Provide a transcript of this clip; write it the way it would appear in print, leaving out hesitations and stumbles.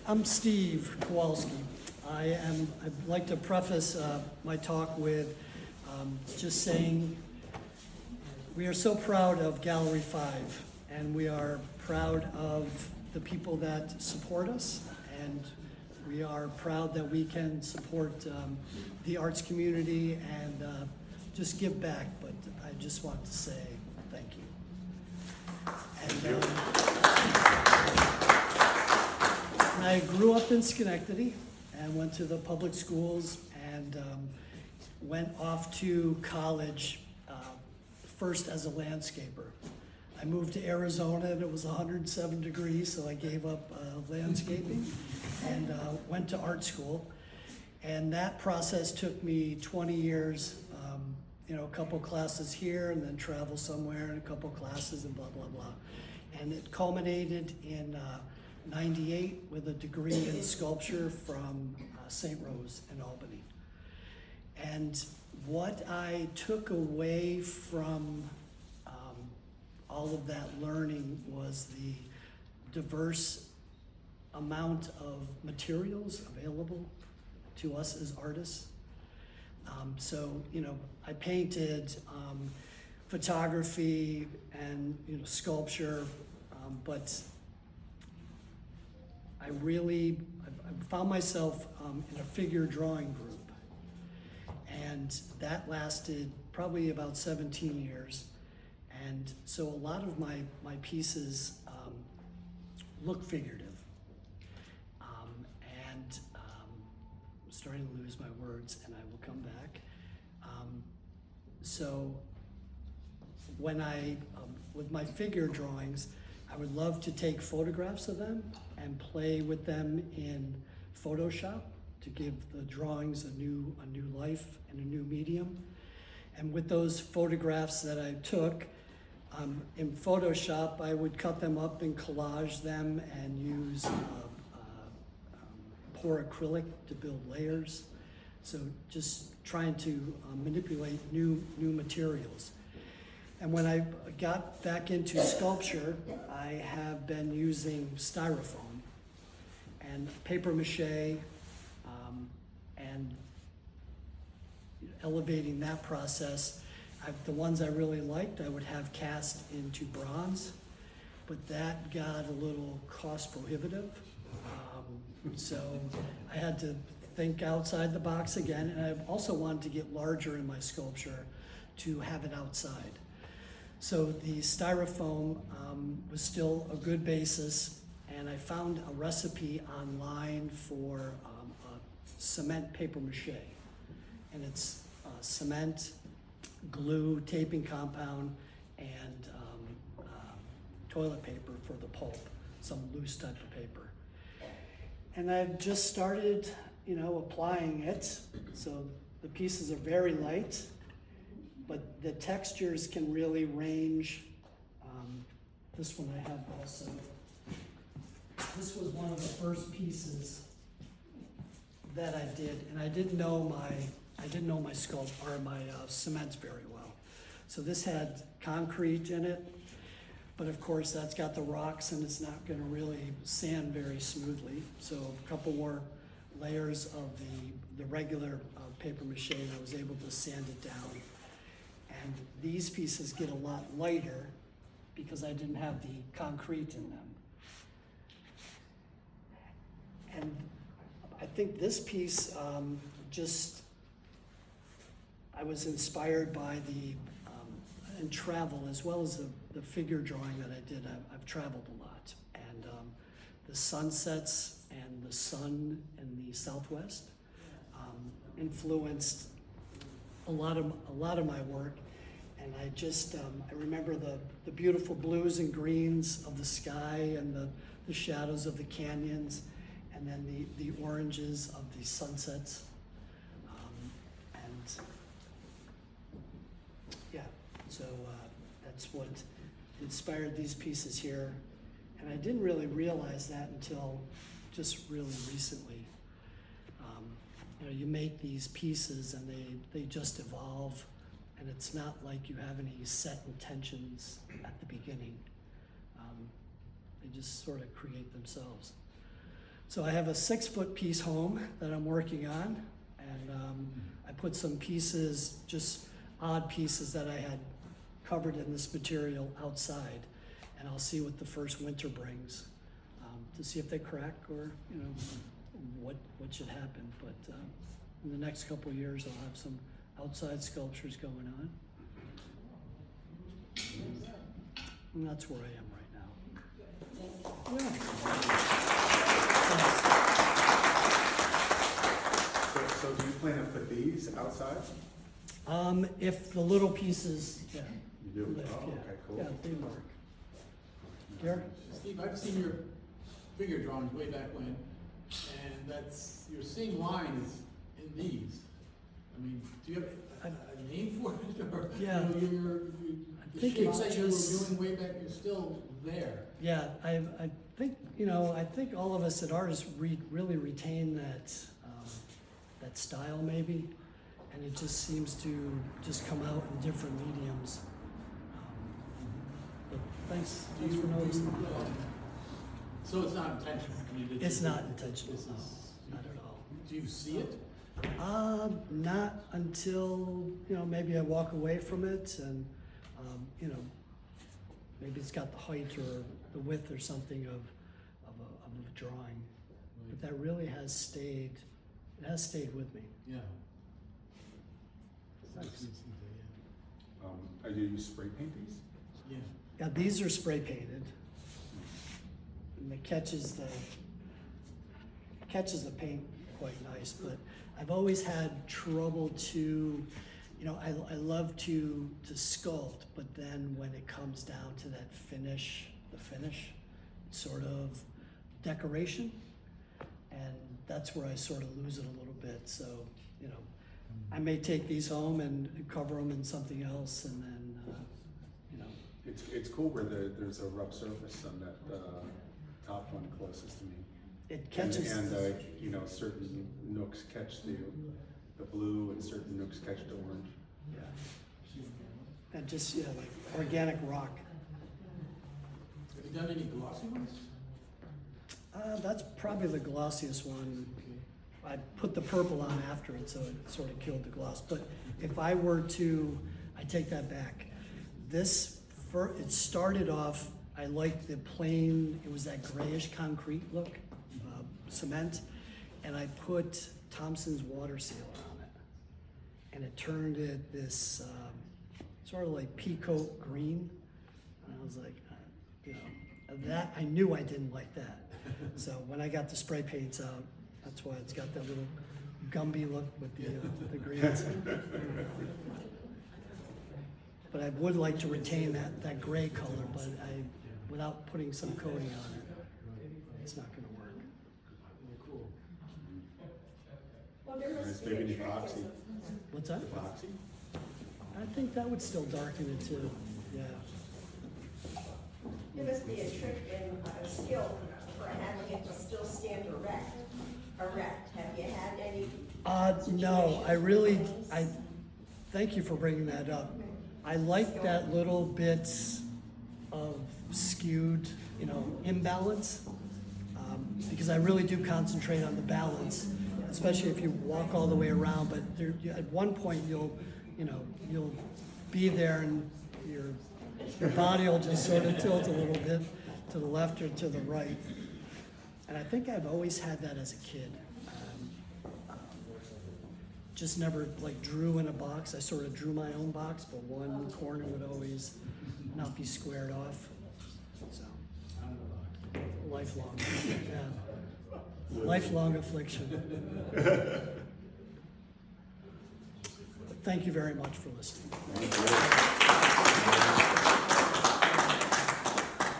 I'm Steve Kowalski. I'd like to preface my talk with just saying we are so proud of Gallery 5, and we are proud of the people that support us, and we are proud that we can support the arts community and just give back, but I just want to say thank you. And, I grew up in Schenectady and went to the public schools and went off to college first as a landscaper. I moved to Arizona and it was 107 degrees, so I gave up landscaping and went to art school. And that process took me 20 years, a couple classes here and then travel somewhere and a couple classes and blah, blah, blah. And it culminated in 98 with a degree in sculpture from St. Rose in Albany. And what I took away from all of that learning was the diverse amount of materials available to us as artists. I painted photography and sculpture, but I found myself in a figure drawing group, and that lasted probably about 17 years. And so a lot of my pieces look figurative. I'm starting to lose my words, and I will come back. So when with my figure drawings, I would love to take photographs of them and play with them in Photoshop to give the drawings a new life and a new medium. And with those photographs that I took in Photoshop, I would cut them up and collage them and use pour acrylic to build layers. So just trying to manipulate new materials. And when I got back into sculpture, I have been using styrofoam and paper mache and elevating that process. The ones I really liked, I would have cast into bronze, but that got a little cost prohibitive. So I had to think outside the box again, and I also wanted to get larger in my sculpture to have it outside. So the styrofoam was still a good basis, and I found a recipe online for a cement paper mache. And it's cement, glue, taping compound, and toilet paper for the pulp, some loose type of paper. And I've just started, applying it. So the pieces are very light, but the textures can really range. This one I have also. This was one of the first pieces that I did, and I didn't know my sculpt or my cements very well. So this had concrete in it, but of course that's got the rocks and it's not going to really sand very smoothly. So a couple more layers of the regular paper mache, and I was able to sand it down. And these pieces get a lot lighter because I didn't have the concrete in them. And I think this piece I was inspired by and travel, as well as the figure drawing that I did. I've traveled a lot, and the sunsets and the sun in the Southwest influenced a lot of my work. And I remember the beautiful blues and greens of the sky and the shadows of the canyons, and then the oranges of the sunsets. So that's what inspired these pieces here. And I didn't really realize that until just really recently. You make these pieces and they just evolve, and it's not like you have any set intentions at the beginning. They just sort of create themselves. So I have a 6-foot piece home that I'm working on, and I put some pieces, just odd pieces that I had covered in this material outside, and I'll see what the first winter brings, to see if they crack or, you know, what should happen. But in the next couple of years, I'll have some outside sculptures going on. And that's where I am right now. Yeah. So do you plan to put these outside? If the little pieces, yeah. You do? lift, Oh, yeah. okay, cool. Yeah, they work. Gary? Steve, I've seen your figure drawings way back when, and that's, your seeing line is in these. I mean, do you have a name for it, or, Yeah. you know, I the think shapes it's that you were just- doing way back, you're still there. Yeah, I think, you know, I think all of us at artists really retain that style maybe, and it just seems to just come out in different mediums. But thanks for noticing. So it's not intentional? I mean, It's not intentional, this no, is- not at all. Do you see it? Not until, you know, maybe I walk away from it and, you know, maybe it's got the height or the width or something of a drawing. But that really has stayed, it has stayed with me. Yeah. Nice. Are you spray paint these? Yeah. Yeah, these are spray painted. And it catches the paint quite nice, but I've always had trouble to, you know, I love to sculpt, but then when it comes down to that finish, it's sort of decoration, and that's where I sort of lose it a little bit. So, you know, I may take these home and cover them in something else, and then, you know. It's cool where there's a rough surface on that top one closest to me. It catches. And you know, certain nooks catch the blue and certain nooks catch the orange. Yeah. And just, yeah, like organic rock. Have you done any glossy ones? That's probably the glossiest one. I put the purple on after it, so it sort of killed the gloss. But if I were to, I take that back. It started off, I liked the plain, it was that grayish concrete look, cement, and I put Thompson's water seal on it. And it turned it this sort of like peacoat green. And I was like, you know, that, I knew I didn't like that. So when I got the spray paints out, that's why it's got that little Gumby look with the greens. But I would like to retain that gray color, but without putting some coating on it, it's not gonna work. Cool. Nice, maybe an epoxy. What's that? Epoxy? I think that would still darken it too, yeah. There must be a trick in a skill for having it to still stand erect. Have you had any? No, thank you for bringing that up. I like that little bit of skewed, you know, imbalance, because I really do concentrate on the balance, especially if you walk all the way around, but at one point you'll be there and your body will just sort of tilt a little bit to the left or to the right. And I think I've always had that as a kid. Just never like drew in a box. I sort of drew my own box, but one corner would always not be squared off. So, lifelong, yeah. Lifelong affliction. Thank you very much for listening.